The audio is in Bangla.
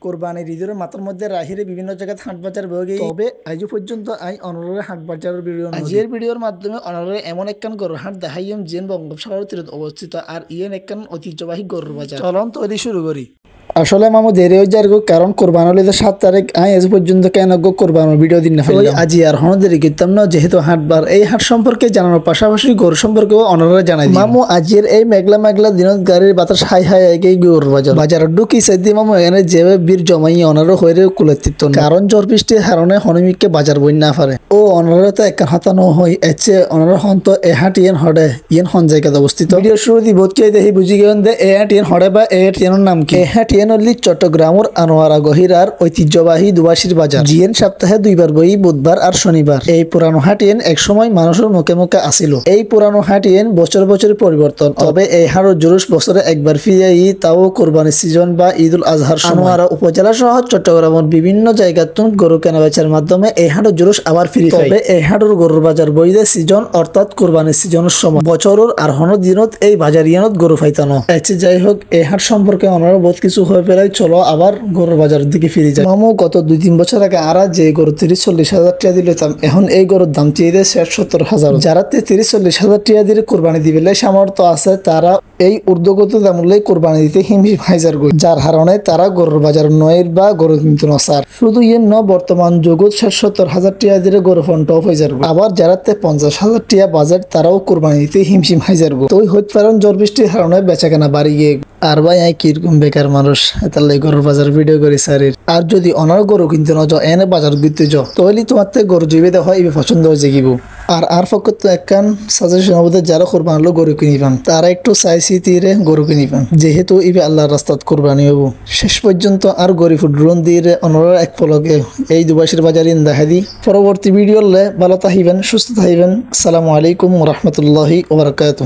কোরবানির ঈদের মাথার মধ্যে রাহিরে বিভিন্ন জায়গায় হাট বাজার বয়ে গিয়ে তবে আজ পর্যন্ত আই অনরের হাট বাজারের ভিডিও আজের ভিডিওর মাধ্যমে অনরের এমন একখান গরুর হাট দেখাইম যেন বঙ্গোপসাগর তীরে অবস্থিত আর ইয়েন একখান ঐতিহ্যবাহী গরুর বাজার চলন তৈরি শুরু করি। আসলে মামু দেরি হয়ে যার কারণ কোরবান হলে 7 তারিখ আজ পর্যন্ত কেন কোরবানোর ভিডিও দিন না ফেলি আজি আর হন দেরি করতাম না যেহেতু হাটবার এই হাট সম্পর্কে জানানোর পাশাপাশি গরু সম্পর্কেও অনারা জানাই মামু আজির এই মেঘলা মেঘলা দিনত গাড়ির বাতাস হাই হাই এগিয়ে গরুর বাজার ঢুকি সাইদি মামু এনে যেভাবে বীর জমাই অনারও হয়ে কুলেতিত কারণ জ্বর বৃষ্টির কারণে হনমিককে বাজার বই না পারে ও অনারা তো এক হাতানো হয় এসে অনারা হন তো এ হাট ইয়েন হডে ইয়েন হন জায়গাতে অবস্থিত ভিডিও শুরু দি বোধ কে দেখি বুঝি গেলেন যে এ হাট ইয়েন হডে বা এ হাট ইয়েনের নাম কি এ হাট চট্টগ্রামের আনোয়ারা গহিরার ঐতিহ্যবাহী দুবাসীর বাজার জিয়েন সপ্তাহে 2 বার বই বুধবার আর শনিবার। এই পুরানো হাটিয়েন একসময় মানুষের মুখে মুখে আসিল। এই পুরানো হাটিয়েন বছর বছর পরিবর্তন, তবে এই হাটের জুলুস বছরে একবার ফিরে তাও কোরবানির সিজন বা ঈদুল আজহার আনোয়ারা উপজেলা সহ চট্টগ্রামের বিভিন্ন জায়গায় গরু কেনা বেচার মাধ্যমে এই হাটের জুলুস আবার ফিরে। তবে এই হাটের গরুর বাজার বইদে সিজন অর্থাৎ কোরবানির সিজনের সময় বছরের আর হন দিনত এই বাজার ইয়ানত গরু ফাইতানো যাই হোক এই হাট সম্পর্কে অনারা বহুত কিছু হয়ে পেলাই চলো আবার গরুর বাজারের দিকে ফিরে যায়। মামু গত 2-3 বছর আগে আর যে গরু 30-40 হাজার টাকা দিলাম এখন এই গরুর দাম চেয়ে দেয় 60-70 হাজার। যারা 30-40 হাজার টাকা দিয়ে কোরবানি দিবে সামর্থ্য আছে তারা এই ঊর্ধ্বগত দামে কোরবানি দিতে হিমশিম হাইজার গই, যার কারণে তারা গরুর বাজার নয়ের বা গরু কিন্তু নসার শুধু ইয়ে বর্তমান জগৎ 60-70 হাজার টাকা দিয়ে গরু ফোন টপ হয়ে যাবে। আবার যারা 50 হাজার টাকা বাজার তারাও কোরবানি দিতে হিমশিম হাইজার গো। তো হইতে পারেন জ্বর বৃষ্টির কারণে বেচা কেনা বাড়ি গিয়ে আর ভাই কিরকম বেকার মানুষ এতার লাই গরুর বাজার ভিডিও করি সারির। আর যদি অনার গরু কিনতে ন যাও এনে বাজার ঘুরতে যাও তাহলে তোমার গরু জৈবে দেখা হয় পছন্দ হয়ে যাইব। আর পক্ষ তো একখান সাজেশন হবে যারা কোরবান হলো গরু কিনি পান তারা একটু চাইছি তীরে গরু কিনি পান যেহেতু ইবে আল্লাহর রাস্তাত কোরবানি হব। শেষ পর্যন্ত আর গরিব ড্রোন দিয়ে অনরা এক ফলকে এই দুবাসীর বাজার ইন দেখা দি। পরবর্তী ভিডিও ভালো থাকিবেন, সুস্থ থাকিবেন। আসসালামু আলাইকুম ওয়া রাহমাতুল্লাহি ওয়া বারাকাতুহু।